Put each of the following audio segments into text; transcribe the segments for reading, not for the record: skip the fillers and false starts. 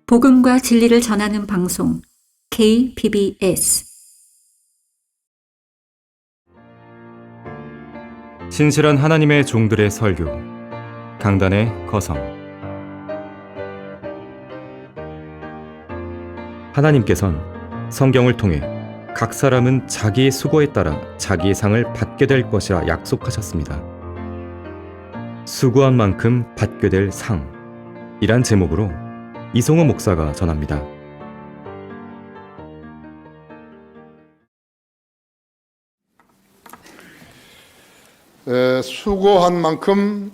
복음과 진리를 전하는 방송 KBS 신실한 하나님의 종들의 설교 강단의 거성. 하나님께선 성경을 통해 각 사람은 자기의 수고에 따라 자기의 상을 받게 될 것이라 약속하셨습니다. 수고한 만큼 받게 될 상이란 제목으로 이송호 목사가 전합니다. 수고한 만큼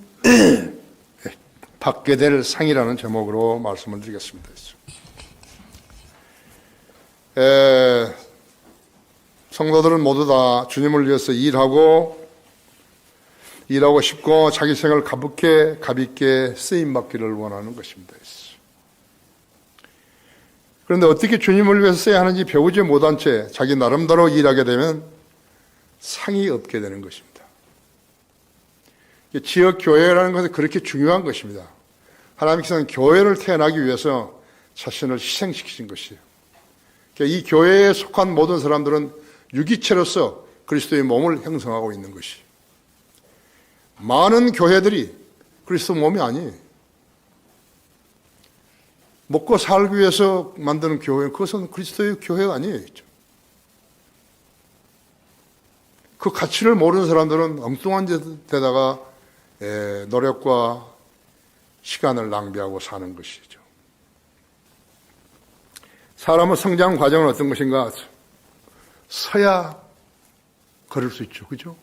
받게 될 상이라는 제목으로 말씀을 드리겠습니다. 성도들은 모두 다 주님을 위해서 일하고 싶고 자기 생을 가볍게 쓰임받기를 원하는 것입니다. 그런데 어떻게 주님을 위해서 써야 하는지 배우지 못한 채 자기 나름대로 일하게 되면 상이 없게 되는 것입니다. 지역 교회라는 것은 그렇게 중요한 것입니다. 하나님께서는 교회를 태어나기 위해서 자신을 희생시키신 것이에요. 이 교회에 속한 모든 사람들은 유기체로서 그리스도의 몸을 형성하고 있는 것이에요. 많은 교회들이 그리스도 몸이 아니에요. 먹고 살기 위해서 만드는 교회, 그것은 그리스도의 교회가 아니에요. 그 가치를 모르는 사람들은 엉뚱한 데다가 노력과 시간을 낭비하고 사는 것이죠. 사람의 성장 과정은 어떤 것인가? 서야 걸을 수 있죠. 그죠?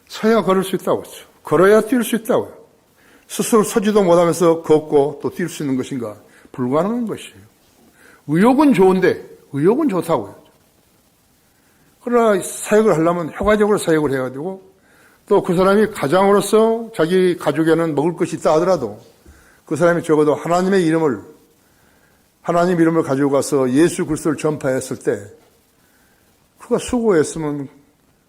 서야 걸을 수 있다고 했죠. 걸어야 뛸 수 있다고요. 스스로 서지도 못하면서 걷고 또 뛸 수 있는 것인가? 불가능한 것이에요. 의욕은 좋은데, 의욕은 좋다고요. 그러나 사역을 하려면 효과적으로 사역을 해야 되고, 또 그 사람이 가장으로서 자기 가족에는 먹을 것이 있다 하더라도 그 사람이 적어도 하나님 이름을 가지고 가서 예수 그리스도를 전파했을 때 그가 수고했으면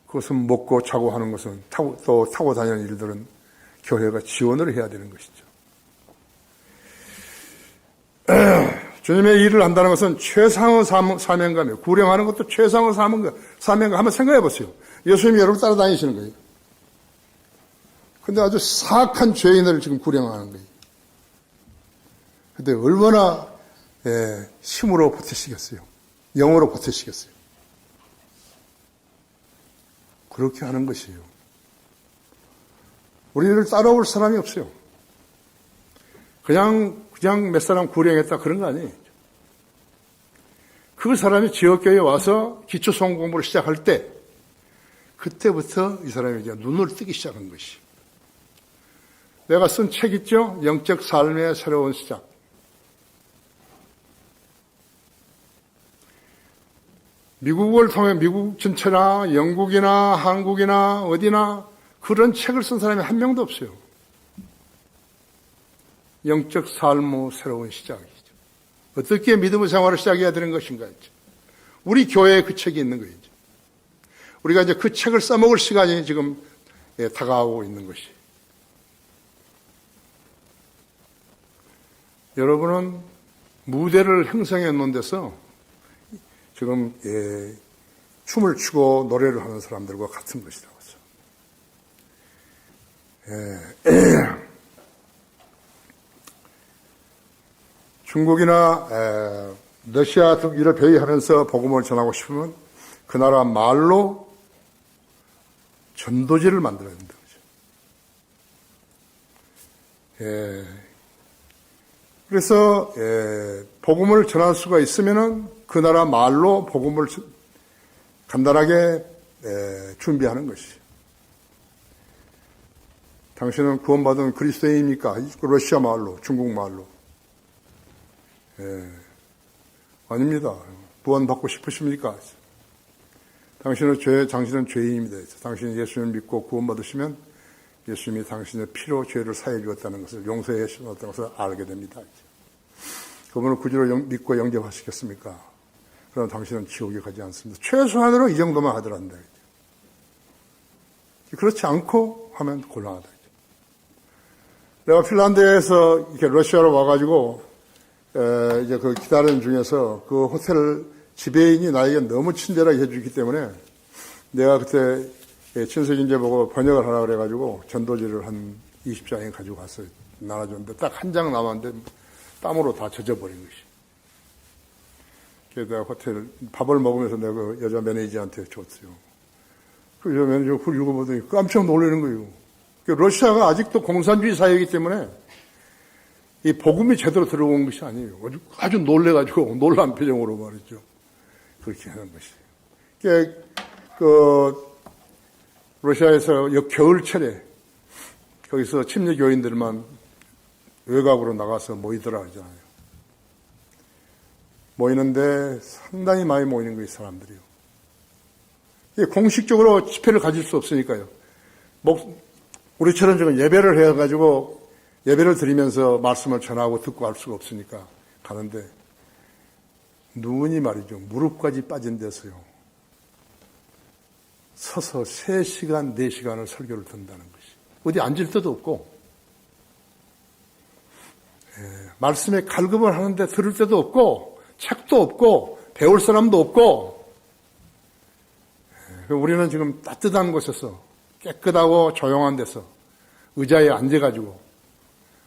그것은 먹고 자고 하는 것은 타고 다니는 일들은 교회가 지원을 해야 되는 것이죠. 주님의 일을 한다는 것은 최상의 사명감이에요. 구령하는 것도 최상의 사명감. 한번 생각해 보세요. 예수님이 여러분 따라다니시는 거예요. 근데 아주 사악한 죄인을 지금 구령하는 거예요. 근데 얼마나 힘으로 버티시겠어요? 영으로 버티시겠어요? 그렇게 하는 것이에요. 우리를 따라올 사람이 없어요. 그냥 몇 사람 구령했다 그런 거 아니에요. 그 사람이 지역교회에 와서 기초성 공부를 시작할 때 그때부터 이 사람이 이제 눈을 뜨기 시작한 것이. 내가 쓴 책 있죠? 영적 삶의 새로운 시작. 미국을 통해 미국 전체나 영국이나 한국이나 어디나 그런 책을 쓴 사람이 한 명도 없어요. 영적 삶의 새로운 시작이죠. 어떻게 믿음의 생활을 시작해야 되는 것인가 했죠. 우리 교회에 그 책이 있는 거죠. 우리가 이제 그 책을 써먹을 시간이 지금 다가오고 있는 것이. 여러분은 무대를 형성해 놓은 데서 지금 춤을 추고 노래를 하는 사람들과 같은 것이라고 하죠. 중국이나 러시아 등 이를 배회하면서 복음을 전하고 싶으면 그 나라 말로 전도지를 만들어야 된다. 그래서 복음을 전할 수가 있으면은 그 나라 말로 복음을 간단하게 준비하는 것이죠. 당신은 구원받은 그리스도인입니까? 러시아 말로, 중국 말로. 아닙니다. 구원받고 싶으십니까? 당신은 죄인입니다. 당신이 예수님을 믿고 구원받으시면 예수님이 당신의 피로 죄를 사해 주었다는 것을, 용서해 주었다는 것을 알게 됩니다. 그분을 구주로 믿고 영접하시겠습니까? 그럼 당신은 지옥에 가지 않습니다. 최소한으로 이 정도만 하더란다. 그렇지 않고 하면 곤란하다. 내가 핀란드에서 이렇게 러시아로 와가지고 이제 그 기다리는 중에서 그 호텔 지배인이 나에게 너무 친절하게 해주기 때문에 내가 그때 친석인제 보고 번역을 하라 그래가지고 전도지를 한 20장에 가지고 갔어요. 나눠줬는데 딱 한 장 남았는데 땀으로 다 젖어버린 것이. 그래서 내가 호텔 밥을 먹으면서 내가 그 여자 매니저한테 줬어요. 그 여자 매니저가 그걸 읽어보더니 깜짝 놀라는 거예요. 러시아가 아직도 공산주의 사회이기 때문에 이 복음이 제대로 들어온 것이 아니에요. 아주 놀래가지고 놀란 표정으로 말이죠. 그렇게 하는 것이. 러시아에서 겨울철에 거기서 침례 교인들만 외곽으로 나가서 모이더라 하잖아요. 모이는데 상당히 많이 모이는 거예요, 사람들이요. 공식적으로 집회를 가질 수 없으니까요. 우리처럼 지금 예배를 해가지고 예배를 드리면서 말씀을 전하고 듣고 할 수가 없으니까 가는데 눈이 말이죠. 무릎까지 빠진 데서요. 서서 3시간, 4시간을 설교를 듣는다는 것이. 어디 앉을 데도 없고, 말씀에 갈급을 하는데 들을 데도 없고, 책도 없고, 배울 사람도 없고, 우리는 지금 따뜻한 곳에서, 깨끗하고 조용한 데서, 의자에 앉아가지고,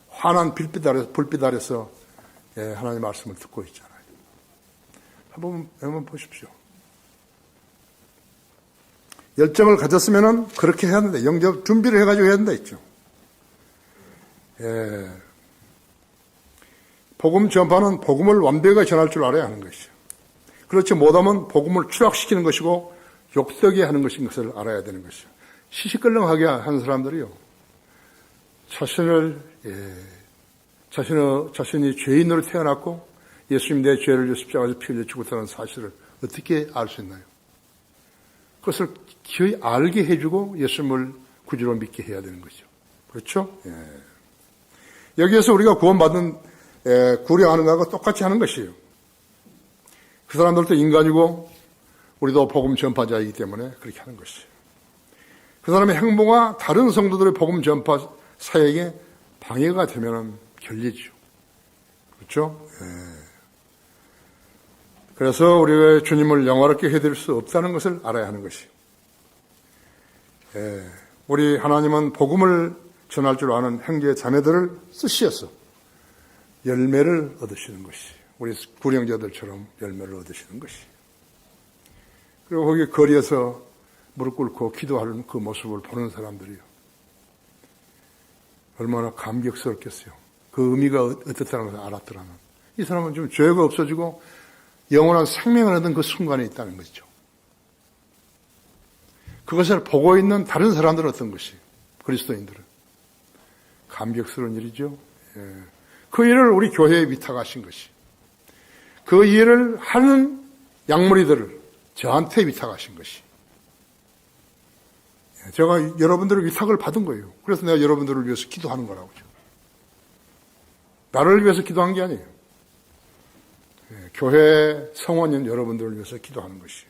환한 불빛 아래서 하나님의 말씀을 듣고 있잖아요. 한번 보십시오. 열정을 가졌으면은 그렇게 해야 된다. 영접 준비를 해가지고 해야 된다 했죠. 복음 전파는 복음을 완벽하게 전할 줄 알아야 하는 것이죠. 그렇지 못하면 복음을 추락시키는 것이고 욕되게 하는 것인 것을 알아야 되는 것이죠. 시시끌렁하게 하는 사람들이요. 자신이 죄인으로 태어났고 예수님 내 죄를 십자가에서 피 흘려 죽었다는 사실을 어떻게 알 수 있나요? 그것을 기어이 알게 해주고 예수님을 구주로 믿게 해야 되는 거죠. 그렇죠? 여기에서 우리가 구원받은 구려하는 것과 똑같이 하는 것이에요. 그 사람들도 인간이고 우리도 복음 전파자이기 때문에 그렇게 하는 것이에요. 그 사람의 행보가 다른 성도들의 복음 전파 사역에 방해가 되면 결리죠. 그렇죠? 그래서 우리가 주님을 영화롭게 해드릴 수 없다는 것을 알아야 하는 것이에요. 우리 하나님은 복음을 전할 줄 아는 형제 자매들을 쓰시어서 열매를 얻으시는 것이에요. 우리 구령자들처럼 열매를 얻으시는 것이에요. 그리고 거기 거리에서 무릎 꿇고 기도하는 그 모습을 보는 사람들이요. 얼마나 감격스럽겠어요. 그 의미가 어떻다는 것을 알았더라면. 이 사람은 좀 죄가 없어지고 영원한 생명을 얻은 그 순간에 있다는 것이죠. 그것을 보고 있는 다른 사람들은 어떤 것이에요? 그리스도인들은. 감격스러운 일이죠. 그 일을 우리 교회에 위탁하신 것이. 그 일을 하는 양무리들을 저한테 위탁하신 것이. 제가 여러분들의 위탁을 받은 거예요. 그래서 내가 여러분들을 위해서 기도하는 거라고요. 나를 위해서 기도한 게 아니에요. 교회 성원인 여러분들을 위해서 기도하는 것이죠.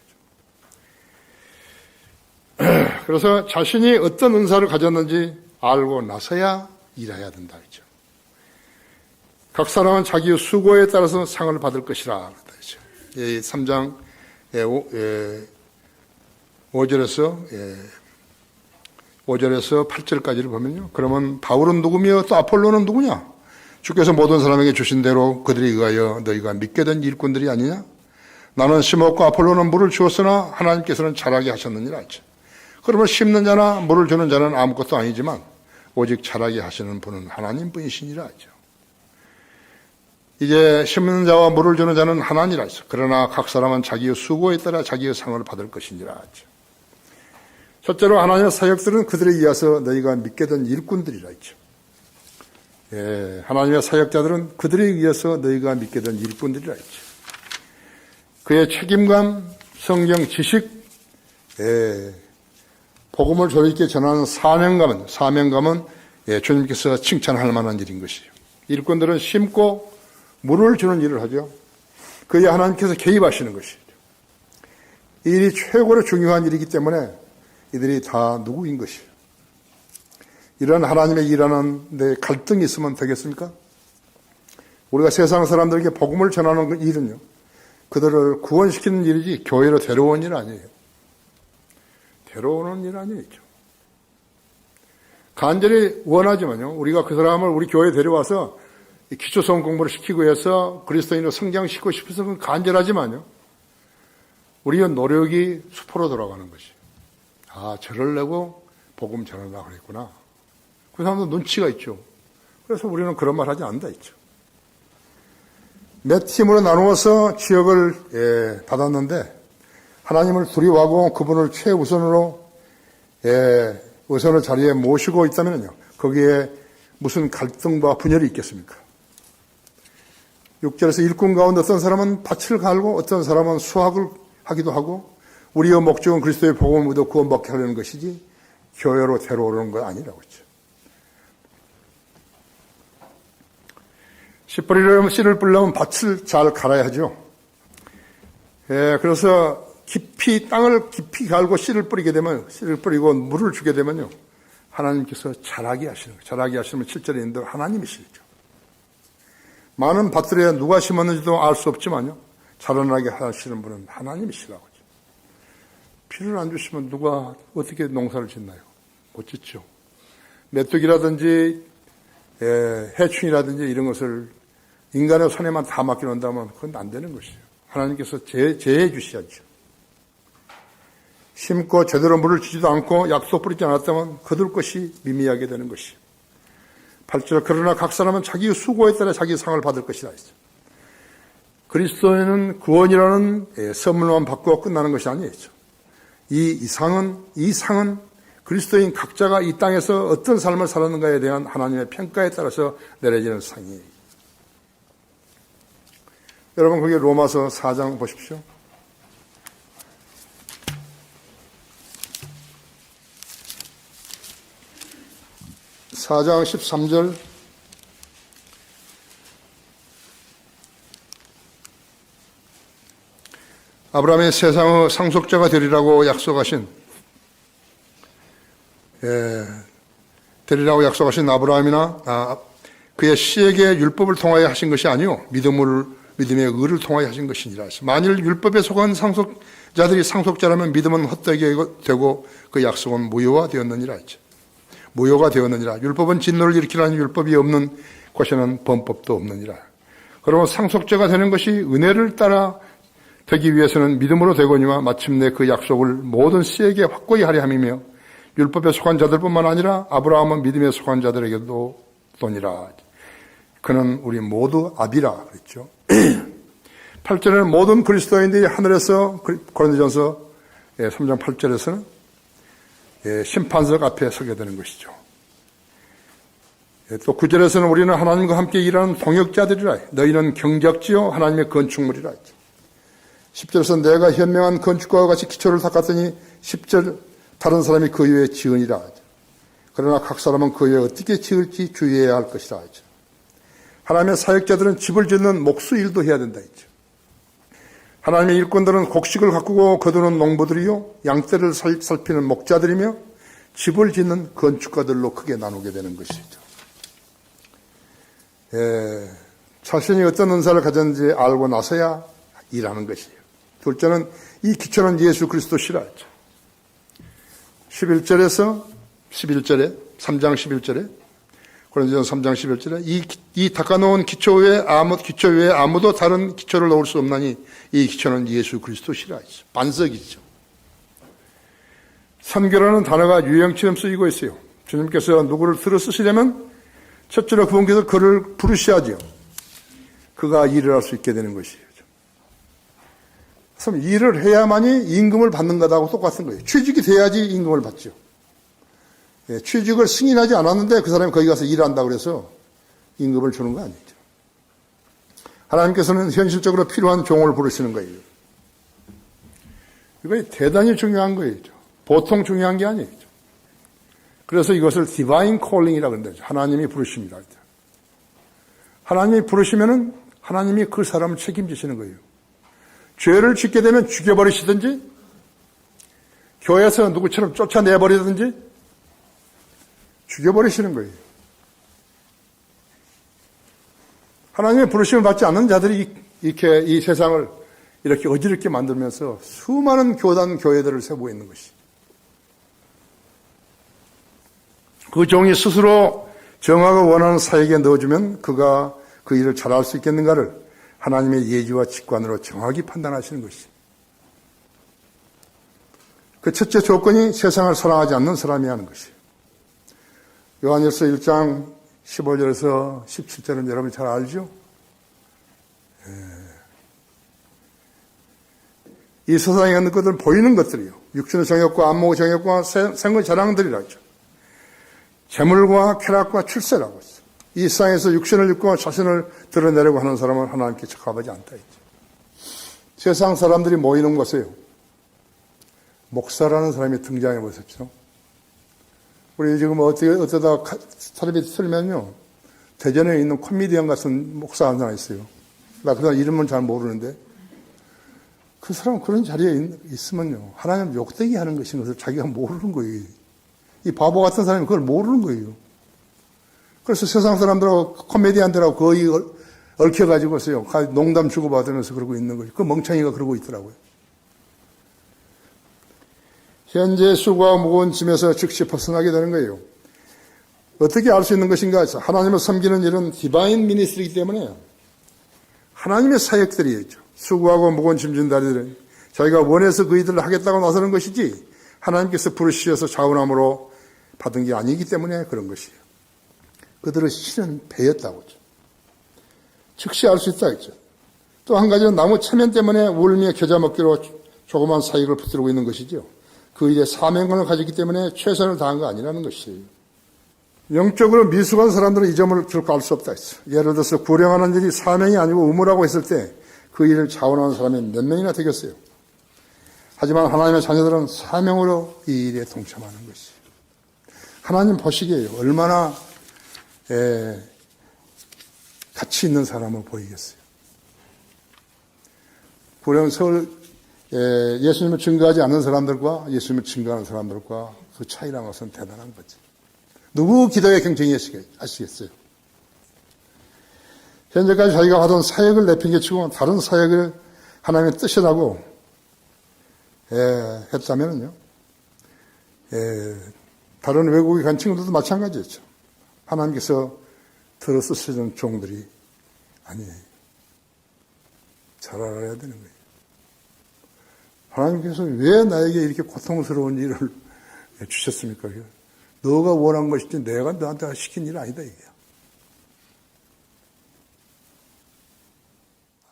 그래서 자신이 어떤 은사를 가졌는지 알고 나서야 일해야 된다 했죠. 각 사람은 자기의 수고에 따라서 상을 받을 것이라 그랬죠. 3장 5절에서 8절까지를 보면요. 그러면 바울은 누구며 또 아폴로는 누구냐? 주께서 모든 사람에게 주신 대로 그들에 의하여 너희가 믿게 된 일꾼들이 아니냐? 나는 심었고 아폴로는 물을 주었으나 하나님께서는 자라게 하셨느니라 했죠. 그러면 심는 자나 물을 주는 자는 아무것도 아니지만 오직 자라게 하시는 분은 하나님 분이시니라 했죠. 이제 심는 자와 물을 주는 자는 하나니라 했어. 그러나 각 사람은 자기의 수고에 따라 자기의 상을 받을 것이니라 했죠. 첫째로 하나님의 사역들은 그들에 의해서 너희가 믿게 된 일꾼들이라 했죠. 하나님의 사역자들은 그들에 의해서 너희가 믿게 된 일꾼들이라 했죠. 그의 책임감, 성경 지식, 복음을 조리 있게 전하는 사명감은 주님께서 칭찬할 만한 일인 것이에요. 일꾼들은 심고 물을 주는 일을 하죠. 그에 하나님께서 개입하시는 것이죠. 이 일이 최고로 중요한 일이기 때문에 이들이 다 누구인 것이에요. 이런 하나님의 일하는 데 갈등이 있으면 되겠습니까? 우리가 세상 사람들에게 복음을 전하는 일은요, 그들을 구원시키는 일이지 교회로 데려오는 일 아니에요. 데려오는 일 아니죠. 간절히 원하지만요, 우리가 그 사람을 우리 교회에 데려와서 기초성 공부를 시키고 해서 그리스도인으로 성장시키고 싶어서 그건 간절하지만요, 우리의 노력이 수포로 돌아가는 것이. 아, 저를 내고 복음 전하려고 그랬구나. 그 사람도 눈치가 있죠. 그래서 우리는 그런 말 하지 않는다 했죠. 몇 팀으로 나누어서 지역을 받았는데 하나님을 두려워하고 그분을 최우선으로 우선의 자리에 모시고 있다면요, 거기에 무슨 갈등과 분열이 있겠습니까? 6절에서 일꾼 가운데 어떤 사람은 밭을 갈고 어떤 사람은 수확을 하기도 하고 우리의 목적은 그리스도의 복음을 믿어 구원받게 하려는 것이지 교회로 데려오는 건 아니라고 했죠. 씨를 뿌리려면 밭을 잘 갈아야 하죠. 그래서 땅을 깊이 갈고 씨를 뿌리고 물을 주게 되면요, 하나님께서 자라게 하시는 거예요. 자라게 하시면 7절에 있는데 하나님이시죠. 많은 밭들에 누가 심었는지도 알 수 없지만요, 자라나게 하시는 분은 하나님이시라고 하죠. 비를 안 주시면 누가 어떻게 농사를 짓나요? 못 짓죠. 메뚜기라든지 해충이라든지 이런 것을 인간의 손에만 다 맡겨놓는다면 그건 안 되는 것이에요. 하나님께서 제해 주셔야죠. 심고 제대로 물을 주지도 않고 약속 뿌리지 않았다면 거둘 것이 미미하게 되는 것이에요. 8절, 그러나 각 사람은 자기 수고에 따라 자기 상을 받을 것이라 했어요. 그리스도에는 구원이라는 선물만 받고 끝나는 것이 아니죠. 이 상은 그리스도인 각자가 이 땅에서 어떤 삶을 살았는가에 대한 하나님의 평가에 따라서 내려지는 상이에요. 여러분, 거기 로마서 4장 보십시오. (4장 13절) 아브라함의 세상의 상속자가 되리라고 약속하신 아브라함이나 그의 씨에게 율법을 통하여 하신 것이 아니요 믿음의 의를 통하여 하신 것이니라. 만일 율법에 속한 상속자들이 상속자라면 믿음은 헛되게 되고 그 약속은 무효가 되었느니라 했죠. 무효가 되었느니라. 율법은 진노를 일으키라는 율법이 없는 곳에는 범법도 없느니라. 그러면 상속자가 되는 것이 은혜를 따라 되기 위해서는 믿음으로 되거니와 마침내 그 약속을 모든 씨에게 확고히 하려 함이며 율법에 속한 자들뿐만 아니라 아브라함은 믿음에 속한 자들에게도 도니라. 그는 우리 모두 아비라 그랬죠. 8절에는 모든 그리스도인들이 하늘에서 고린도전서 3장 8절에서는 심판석 앞에 서게 되는 것이죠. 또 9절에서는 우리는 하나님과 함께 일하는 동역자들이라. 너희는 경작지요 하나님의 건축물이라. 10절에서 내가 현명한 건축가와 같이 기초를 닦았더니 10절 다른 사람이 그 위에 지으니라. 그러나 각 사람은 그 위에 어떻게 지을지 주의해야 할 것이라. 하나님의 사역자들은 집을 짓는 목수일도 해야 된다 했죠. 하나님의 일꾼들은 곡식을 가꾸고 거두는 농부들이요 양떼를 살피는 목자들이며 집을 짓는 건축가들로 크게 나누게 되는 것이죠. 자신이 어떤 은사를 가졌는지 알고 나서야 일하는 것이에요. 둘째는 이 기초는 예수 그리스도시라 했죠. 11절에 3장 11절에 고린도전서 3장 11절에 이 닦아놓은 기초 위에 아무도 다른 기초를 놓을 수 없나니 이 기초는 예수 그리스도시라 했죠. 반석이죠. 선교라는 단어가 유행처럼 쓰이고 있어요. 주님께서 누구를 들어 쓰시려면 첫째로 그분께서 그를 부르셔야죠. 그가 일을 할 수 있게 되는 것이에요. 그래서 일을 해야만이 임금을 받는 것하고 똑같은 거예요. 취직이 돼야지 임금을 받죠. 취직을 승인하지 않았는데 그 사람이 거기 가서 일한다고 그래서 임금을 주는 거 아니죠. 하나님께서는 현실적으로 필요한 종을 부르시는 거예요. 이거 대단히 중요한 거예요. 보통 중요한 게 아니에요. 그래서 이것을 디바인 콜링이라고 그런다. 하나님이 부르십니다. 하나님이 부르시면은 하나님이 그 사람을 책임지시는 거예요. 죄를 짓게 되면 죽여버리시든지 교회에서 누구처럼 쫓아내버리든지 죽여버리시는 거예요. 하나님의 부르심을 받지 않는 자들이 이렇게 이 세상을 이렇게 어지럽게 만들면서 수많은 교단, 교회들을 세우고 있는 것이. 그 종이 스스로 정하고 원하는 사역에 넣어주면 그가 그 일을 잘할 수 있겠는가를 하나님의 예지와 직관으로 정확히 판단하시는 것이. 그 첫째 조건이 세상을 사랑하지 않는 사람이 하는 것이에요. 요한일서 1장 15절에서 17절은 여러분 잘 알죠? 이 세상에 있는 것들은 보이는 것들이요. 육신의 정욕과 안목의 정욕과 생의 자랑들이라 하죠. 재물과 쾌락과 출세라고 했어요. 이 세상에서 육신을 입고 자신을 드러내려고 하는 사람은 하나님께 적합하지 않다 했죠. 세상 사람들이 모이는 곳에요. 목사라는 사람이 등장해 보셨죠. 우리 지금 어쩌다 사람이 틀면요. 대전에 있는 코미디언 같은 목사 한 사람 있어요. 나 그 사람 이름은 잘 모르는데 그 사람은 그런 자리에 있으면요. 하나님 욕되게 하는 것인 것을 자기가 모르는 거예요. 이 바보 같은 사람이 그걸 모르는 거예요. 그래서 세상 사람들하고 코미디언들하고 거의 얽혀가지고서요. 농담 주고받으면서 그러고 있는 거예요. 그 멍청이가 그러고 있더라고요. 현재 수고와 무거운 짐에서 즉시 벗어나게 되는 거예요. 어떻게 알 수 있는 것인가? 하나님을 섬기는 일은 디바인 미니스트리이기 때문에 하나님의 사역들이죠. 수고하고 무거운 짐진 자들은 자기가 원해서 그 일을 하겠다고 나서는 것이지 하나님께서 부르시어서 자원함으로 받은 게 아니기 때문에 그런 것이에요. 그들은 실은 배였다고 하죠. 즉시 알 수 있다 했죠. 또 한 가지는 나무 체면 때문에 울며 겨자 먹기로 조그만 사역을 붙들고 있는 것이죠. 그 일에 사명감을 가졌기 때문에 최선을 다한 거 아니라는 것이에요. 영적으로 미숙한 사람들은 이 점을 결코 알 수 없다 했어요. 예를 들어서 구령하는 일이 사명이 아니고 의무라고 했을 때 그 일을 자원하는 사람이 몇 명이나 되겠어요. 하지만 하나님의 자녀들은 사명으로 이 일에 동참하는 것이에요. 하나님 보시기에요. 얼마나 가치 있는 사람을 보이겠어요. 구령 서울 예수님을 증거하지 않는 사람들과 예수님을 증거하는 사람들과 그 차이라는 것은 대단한 거지. 누구 기도에 경쟁이 하시겠어요? 현재까지 자기가 하던 사역을 내팽개치고 다른 사역을 하나님의 뜻이라고 했다면요. 다른 외국에 간 친구들도 마찬가지였죠. 하나님께서 들어 쓰시는 종들이 아니에요. 잘 알아야 되는 거예요. 하나님께서 왜 나에게 이렇게 고통스러운 일을 주셨습니까? 너가 원한 것이지 내가 너한테 시킨 일 아니다 이게.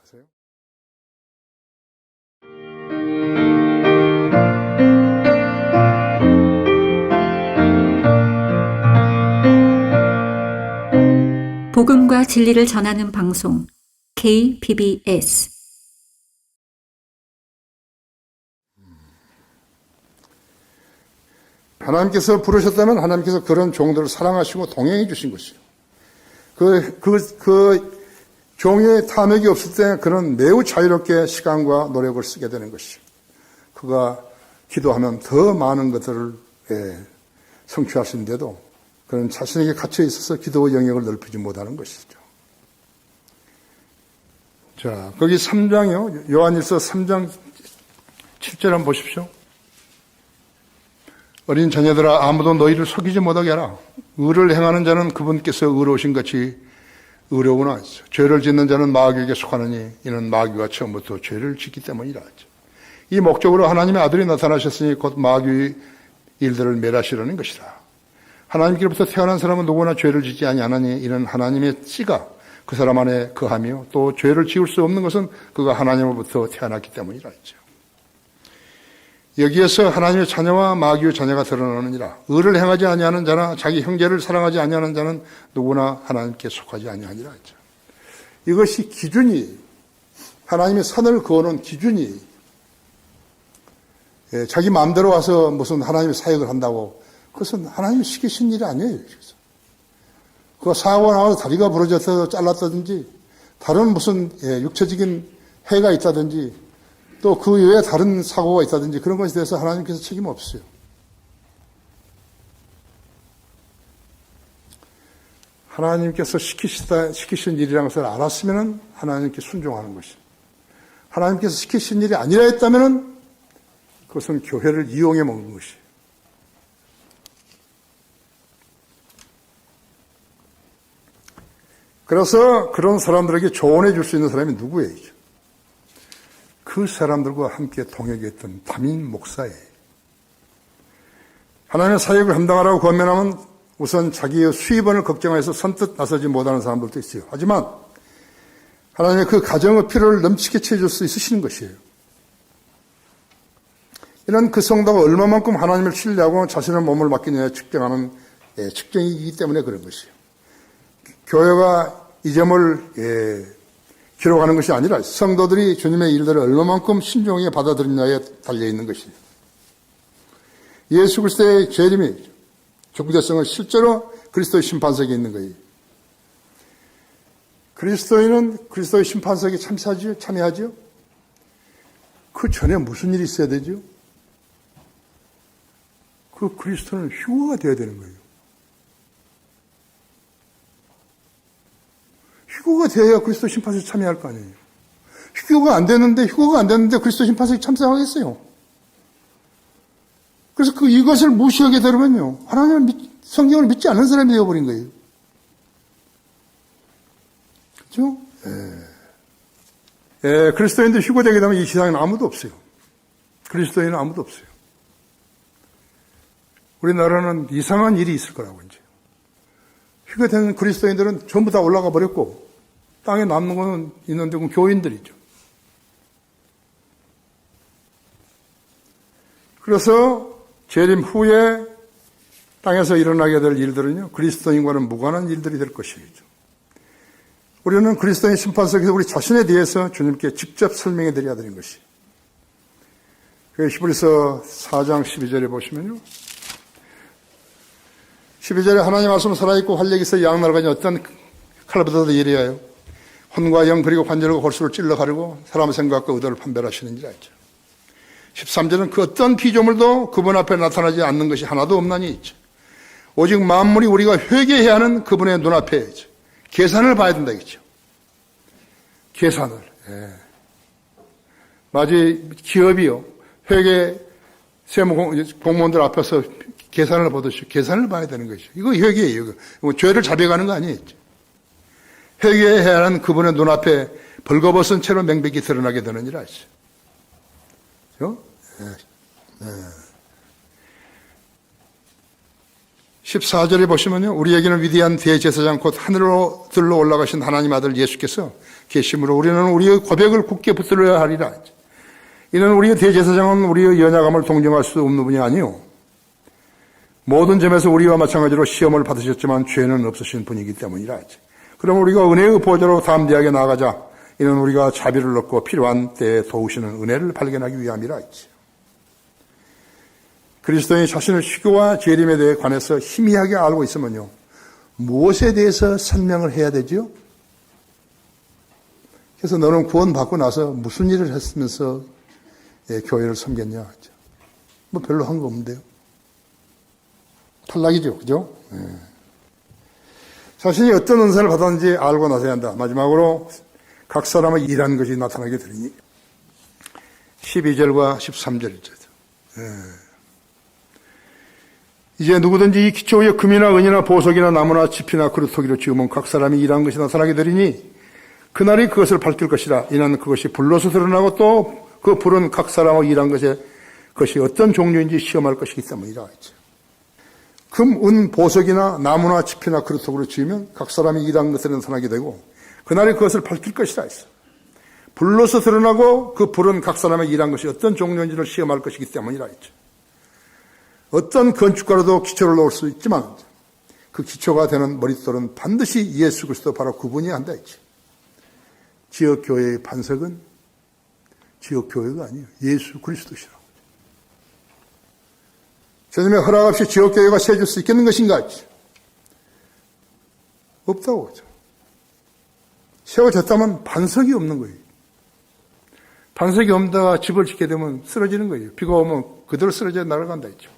아세요? 복음과 진리를 전하는 방송 KBS 하나님께서 부르셨다면 하나님께서 그런 종들을 사랑하시고 동행해 주신 것이요. 그 종의 탐욕이 없을 때 그는 매우 자유롭게 시간과 노력을 쓰게 되는 것이요. 그가 기도하면 더 많은 것들을 성취할 수 있는데도 그는 자신에게 갇혀 있어서 기도의 영역을 넓히지 못하는 것이죠. 자, 거기 3장이요. 요한일서 3장 7절 한번 보십시오. 어린 자녀들아 아무도 너희를 속이지 못하게 하라. 의를 행하는 자는 그분께서 의로우신 같이 의로우나 했죠. 죄를 짓는 자는 마귀에게 속하느니 이는 마귀가 처음부터 죄를 짓기 때문이라 했죠. 이 목적으로 하나님의 아들이 나타나셨으니 곧 마귀의 일들을 멸하시려는 것이다. 하나님께로부터 태어난 사람은 누구나 죄를 짓지 아니하나니 이는 하나님의 씨가 그 사람 안에 거하며 또 죄를 지을 수 없는 것은 그가 하나님으로부터 태어났기 때문이라 했죠. 여기에서 하나님의 자녀와 마귀의 자녀가 드러나느니라. 의를 행하지 아니하는 자나 자기 형제를 사랑하지 아니하는 자는 누구나 하나님께 속하지 아니하니라 했죠. 이것이 기준이 하나님의 선을 그어놓은 기준이 자기 마음대로 와서 무슨 하나님의 사역을 한다고 그것은 하나님이 시키신 일이 아니에요. 그거 사고가 나와서 다리가 부러져서 잘랐다든지 다른 무슨 육체적인 해가 있다든지 또 그 외에 다른 사고가 있다든지 그런 것에 대해서 하나님께서 책임 없어요. 하나님께서 시키신 일이라는 것을 알았으면 하나님께 순종하는 것입니다. 하나님께서 시키신 일이 아니라 했다면 그것은 교회를 이용해 먹는 것이에요. 그래서 그런 사람들에게 조언해 줄 수 있는 사람이 누구예요? 그 사람들과 함께 동역했던 담임 목사예요. 하나님의 사역을 감당하라고 권면하면 우선 자기의 수입원을 걱정해서 선뜻 나서지 못하는 사람들도 있어요. 하지만 하나님의 그 가정의 필요를 넘치게 채워줄 수 있으시는 것이에요. 이런 그 성도가 얼마만큼 하나님을 신뢰하고 자신의 몸을 맡기느냐에 측정하는 측정이기 때문에 그런 것이에요. 교회가 이 점을 기록하는 것이 아니라 성도들이 주님의 일들을 얼마만큼 신중하게 받아들이느냐에 달려있는 것이에요. 예수 그리스도의 재림이 적대성은 실제로 그리스도의 심판석에 있는 거예요. 그리스도인은 그리스도의 심판석에 참여하죠? 그 전에 무슨 일이 있어야 되죠? 그 그리스도는 휴거가 되어야 되는 거예요. 휴거가 되어야 그리스도 심판석에 참여할 거 아니에요. 휴거가 안 됐는데 그리스도 심판석에 참석하겠어요. 그래서 이것을 무시하게 되면요, 성경을 믿지 않는 사람이 되어버린 거예요. 그렇죠? 그리스도인도 휴거되게 되면 이 세상에는 아무도 없어요. 그리스도인은 아무도 없어요. 우리나라는 이상한 일이 있을 거라고 이제. 휴거되는 그리스도인들은 전부 다 올라가 버렸고 땅에 남는 거는 있는데 그건 교인들이죠. 그래서 재림 후에 땅에서 일어나게 될 일들은요, 그리스도인과는 무관한 일들이 될 것이죠. 우리는 그리스도인 심판석에서 우리 자신에 대해서 주님께 직접 설명해 드려야 되는 것이. 히브리서 4장 12절에 보시면요. 12절에 하나님 말씀은 살아있고 활력이 있어 양날가니 어떤 칼보다도 예리하여 혼과 영 그리고 관절과 골수를 찔러 가르고 사람의 생각과 의도를 판별하시는지라 했죠. 13절은 그 어떤 피조물도 그분 앞에 나타나지 않는 것이 하나도 없나니 있죠. 오직 만물이 우리가 회개해야 하는 그분의 눈앞에 있죠. 계산을 봐야 된다 이거죠. 계산을. 마치 기업이요. 회계 세무 공무원들 앞에서 계산을 보듯이 계산을 봐야 되는 것이죠. 이거 회계예요. 이거 죄를 자백하는 거 아니에요. 회개해야 하는 그분의 눈앞에 벌거벗은 채로 명백히 드러나게 되느니라 했죠. 그렇죠? 14절에 보시면요. 우리에게는 위대한 대제사장 곧 하늘로 들러 올라가신 하나님 아들 예수께서 계심으로 우리는 우리의 고백을 굳게 붙들어야 하리라. 이는 우리의 대제사장은 우리의 연약함을 동정할 수 없는 분이 아니요. 모든 점에서 우리와 마찬가지로 시험을 받으셨지만 죄는 없으신 분이기 때문이라. 그럼 우리가 은혜의 보좌로 담대하게 나아가자. 이는 우리가 자비를 얻고 필요한 때에 도우시는 은혜를 발견하기 위함이라 했지. 그리스도인이 자신의 휴거와 재림에 대해 관해서 희미하게 알고 있으면요. 무엇에 대해서 설명을 해야 되죠? 그래서 너는 구원받고 나서 무슨 일을 했으면서 교회를 섬겼냐? 뭐 별로 한 거 없는데요. 탈락이죠. 그죠? 자신이 어떤 은사를 받았는지 알고 나서야 한다. 마지막으로 각 사람의 일한 것이 나타나게 되니 12절과 13절이죠. 이제 누구든지 이 기초 위에 금이나 은이나 보석이나 나무나 짚이나 그루터기로 지으면 각 사람이 일한 것이 나타나게 되리니 그날이 그것을 밝힐 것이라. 이는 그것이 불로서 드러나고 또 그 불은 각 사람의 일한 것이 어떤 종류인지 시험할 것이기 때문이라. 금, 은, 보석이나 나무나 짚이나 그루터기로 지으면 각 사람이 일한 것을 나타나게 되고 그날이 그것을 밝힐 것이라 했어. 불로서 드러나고 그 불은 각 사람의 일한 것이 어떤 종류인지를 시험할 것이기 때문이라 했죠. 어떤 건축가로도 기초를 놓을 수 있지만 그 기초가 되는 머릿돌은 반드시 예수 그리스도 바로 그분이 한다 했지. 지역교회의 반석은 지역교회가 아니에요. 예수 그리스도시라고. 주님의 허락 없이 지역교회가 세워질 수 있겠는 것인가? 없다고 하죠. 세워졌다면 반석이 없는 거예요. 반석이 없다가 집을 짓게 되면 쓰러지는 거예요. 비가 오면 그대로 쓰러져 날아간다 했죠.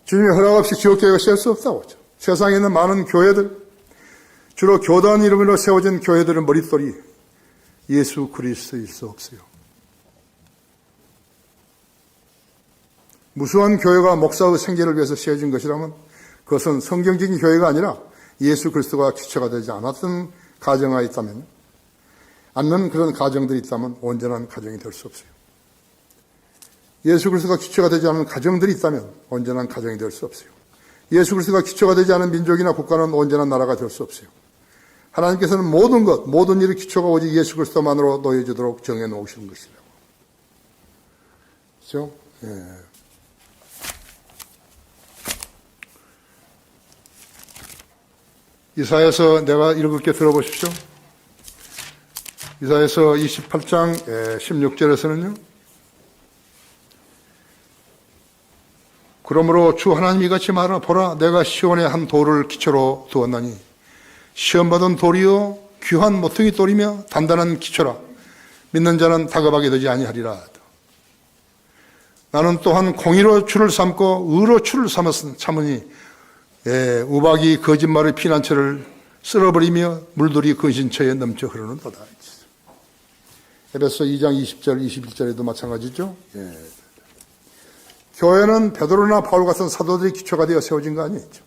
주님의 허락 없이 지역교회가 세울 수 없다고 하죠. 세상에 있는 많은 교회들, 주로 교단 이름으로 세워진 교회들은 머릿돌이 예수 그리스도일 수 없어요. 무수한 교회가 목사의 생계를 위해서 세워진 것이라면 그것은 성경적인 교회가 아니라 예수 그리스도가 기초가 되지 않았던 가정이 있다면, 않는 그런 가정들이 있다면 온전한 가정이 될 수 없어요. 예수 그리스도가 기초가 되지 않은 가정들이 있다면 온전한 가정이 될 수 없어요. 예수 그리스도가 기초가 되지 않은 민족이나 국가는 온전한 나라가 될 수 없어요. 하나님께서는 모든 것, 모든 일의 기초가 오직 예수 그리스도만으로 놓여지도록 정해 놓으시는 것이라고. 그렇죠? 예. 이사야서 내가 읽을게 들어보십시오. 이사야서 28장 16절에서는요. 그러므로 주 하나님이 이같이 말하라. 보라, 내가 시온에 한 돌을 기초로 두었나니 시험받은 돌이요 귀한 모퉁이 돌이며 단단한 기초라. 믿는 자는 다급하게 되지 아니하리라. 나는 또한 공의로 줄을 삼고 의로 줄을 참으니 우박이 거짓말의 피난처를 쓸어버리며 물들이 근신처에 넘쳐 흐르는도다. 에베소 2장 20절 21절에도 마찬가지죠. 교회는 베드로나 바울 같은 사도들이 기초가 되어 세워진 거 아니었죠.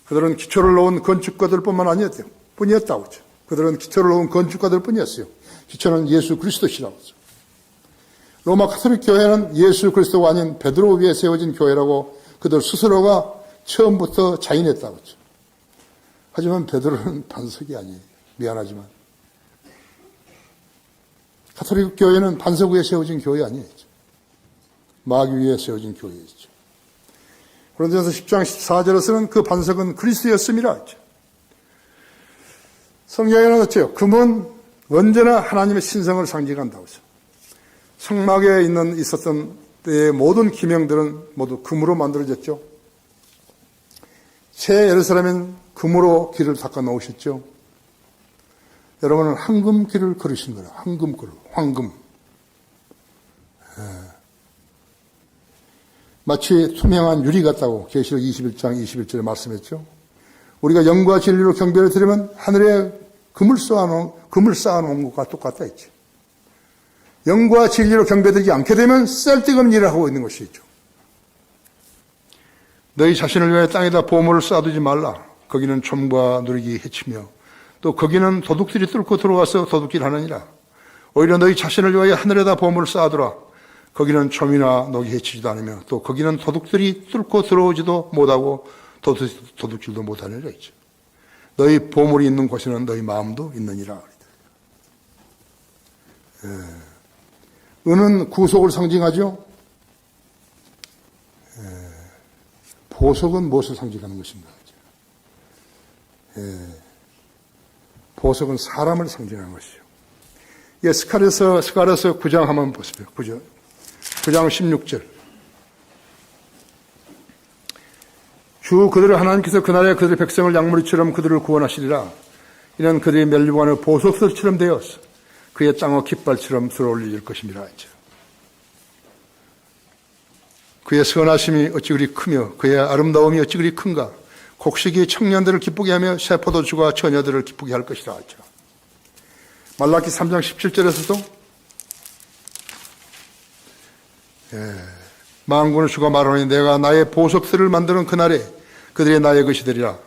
그들은 기초를 놓은 건축가들 뿐만 뿐이었다고 하죠. 그들은 기초를 놓은 건축가들 뿐이었어요. 기초는 예수 그리스도시라고 하죠. 로마 가톨릭 교회는 예수 그리스도가 아닌 베드로 위에 세워진 교회라고 그들 스스로가 처음부터 자인했다고 하죠. 하지만 베드로는 반석이 아니에요. 미안하지만. 가톨릭 교회는 반석 위에 세워진 교회 아니에요. 마귀 위에 세워진 교회이죠. 고린도전서 10장 14절에서는 그 반석은 그리스도였음이라 했죠. 성경에는 어째요? 금은 언제나 하나님의 신성을 상징한다고 했어요. 성막에 있었던 때의 모든 기명들은 모두 금으로 만들어졌죠. 새 예루살렘은 금으로 길을 닦아 놓으셨죠. 여러분은 황금길을 걸으신 거예요. 황금길, 황금. 마치 투명한 유리 같다고 계시록 21장 21절에 말씀했죠. 우리가 영과 진리로 경배를 드리면 하늘에 금을 쌓아놓은 것과 똑같다 했죠. 영과 진리로 경배드리지 않게 되면 쓸데없는 일을 하고 있는 것이죠. 너희 자신을 위해 땅에다 보물을 쌓아두지 말라. 거기는 좀과 누리기 해치며 또 거기는 도둑들이 뚫고 들어와서 도둑질 하느니라. 오히려 너희 자신을 위하여 하늘에다 보물을 쌓아두라. 거기는 좀이나 녹이 해치지도 않으며 또 거기는 도둑들이 뚫고 들어오지도 못하고 도둑질도 못하느니라 했죠. 너희 보물이 있는 곳에는 너희 마음도 있느니라. 은은 구속을 상징하죠. 보석은 무엇을 상징하는 것인가? 보석은 사람을 상징하는 것이죠. 스가랴서 9장 한번 보세요. 9장 16절. 주 그들을 하나님께서 그날에 그들의 백성을 양무리처럼 그들을 구원하시리라. 이는 그들의 멸류관을 보석들처럼 되었어. 그의 땅의 깃발처럼 들어올릴 것입니다. 그의 선하심이 어찌 그리 크며 그의 아름다움이 어찌 그리 큰가. 곡식이 청년들을 기쁘게 하며 새 포도주가 처녀들을 기쁘게 할 것이라 하죠. 말라기 3장 17절에서도 만군의 주가 말하니 내가 나의 보석들을 만드는 그날에 그들이 나의 것이 되리라.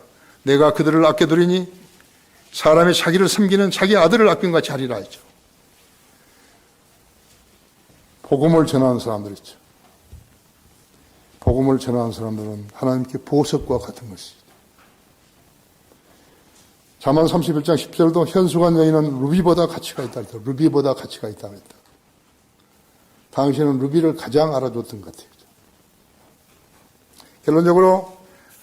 내가 그들을 아껴두리니 사람의 자기를 섬기는 자기 아들을 아낀 같이 하리라 했죠. 복음을 전하는 사람들 있죠. 복음을 전하는 사람들은 하나님께 보석과 같은 것이죠. 잠언 31장 10절도 현수간 여인은 루비보다 가치가 있다 했다. 루비보다 가치가 있다 했다. 당신은 루비를 가장 알아줬던 것 같아요. 결론적으로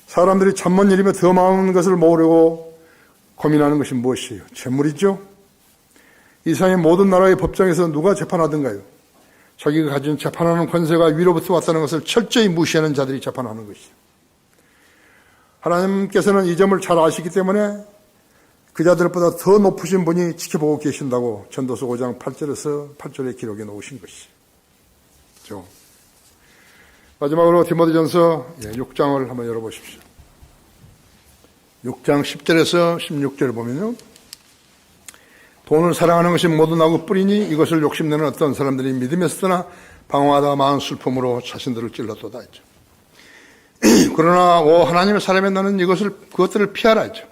사람들이 천만 일이며 더 많은 것을 모으려고 고민하는 것이 무엇이에요? 재물이죠. 이 세상의 모든 나라의 법정에서 누가 재판하던가요? 자기가 가진 재판하는 권세가 위로부터 왔다는 것을 철저히 무시하는 자들이 재판하는 것이죠. 하나님께서는 이 점을 잘 아시기 때문에 그 자들보다 더 높으신 분이 지켜보고 계신다고 전도서 5장 8절에 기록해 놓으신 것이죠. 마지막으로 디모데전서 6장을 한번 열어보십시오. 6장 10절에서 16절을 보면요. 돈을 사랑하는 것이 모두 나고 뿌리니 이것을 욕심내는 어떤 사람들이 믿음에서 떠나 방황하다가 많은 슬픔으로 자신들을 찔렀도다 했죠. 그러나 오 하나님의 사람의 너는 그것들을 피하라 했죠.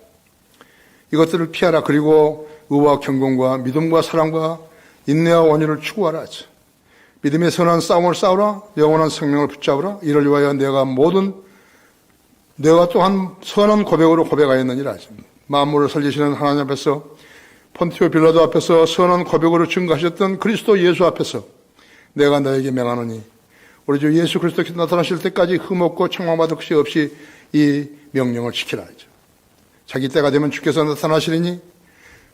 이것들을 피하라. 그리고 의와 경건과 믿음과 사랑과 인내와 온유를 추구하라 했죠. 믿음의 선한 싸움을 싸우라. 영원한 생명을 붙잡으라. 이를 위하여 내가 또한 선한 고백으로 고백하였느니라 하죠. 만물을 살리시는 하나님 앞에서 폰티오 빌라도 앞에서 선한 고백으로 증거하셨던 그리스도 예수 앞에서 내가 너에게 명하노니 우리 주 예수 그리스도께서 나타나실 때까지 흠없고 책망받을 것이 없이 이 명령을 지키라 하죠. 자기 때가 되면 주께서 나타나시리니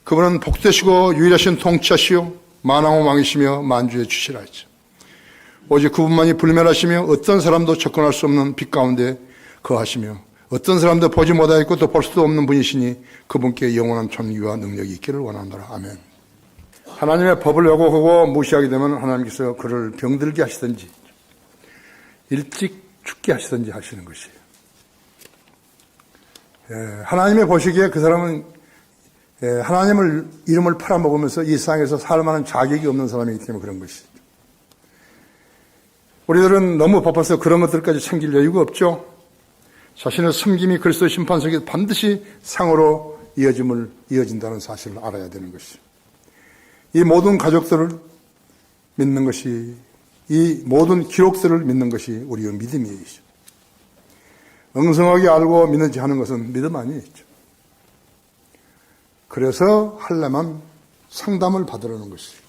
그분은 복되시고 유일하신 통치하시오 만왕의 왕이시며 만주의 주시라 하죠. 오직 그분만이 불멸하시며 어떤 사람도 접근할 수 없는 빛 가운데 거하시며 어떤 사람도 보지 못하였고 또 볼 수도 없는 분이시니 그분께 영원한 존귀와 능력이 있기를 원하노라. 아멘. 하나님의 법을 왜곡하고 무시하게 되면 하나님께서 그를 병들게 하시든지 일찍 죽게 하시든지 하시는 것이에요. 하나님의 보시기에 그 사람은 하나님을 이름을 팔아먹으면서 이 세상에서 살만한 자격이 없는 사람이기 때문에 그런 것이죠. 우리들은 너무 바빠서 그런 것들까지 챙길 여유가 없죠. 자신의 섬김이 그리스도 심판석에 반드시 상으로 이어진다는 사실을 알아야 되는 것이죠. 이 모든 가족들을 믿는 것이, 이 모든 기록들을 믿는 것이 우리의 믿음이에요. 엉성하게 알고 믿는지 하는 것은 믿음 아니죠. 그래서 하려면 상담을 받으라는 것이에요.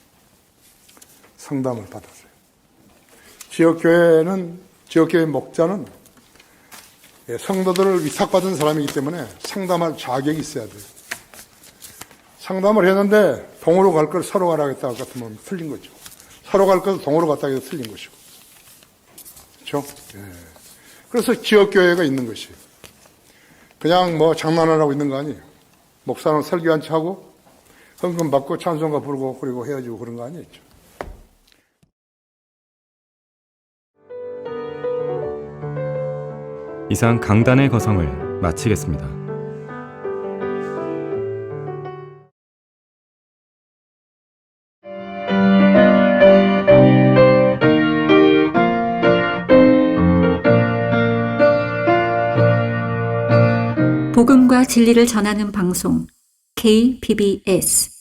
상담을 받아서요. 지역교회 목자는 성도들을 위탁받은 사람이기 때문에 상담할 자격이 있어야 돼요. 상담을 했는데 동으로 갈 걸 서로 가라 했다 같으면 틀린 거죠. 서로 갈 걸 동으로 갔다 해도 틀린 것이고. 그렇죠? 그래서 지역교회가 있는 것이에요. 그냥 장난을 하고 있는 거 아니에요. 목사는 설교 한 채 하고 헌금 받고 찬송가 부르고 그리고 헤어지고 그런 거 아니겠죠. 이상 강단의 거성을 마치겠습니다. 복음과 진리를 전하는 방송 KBS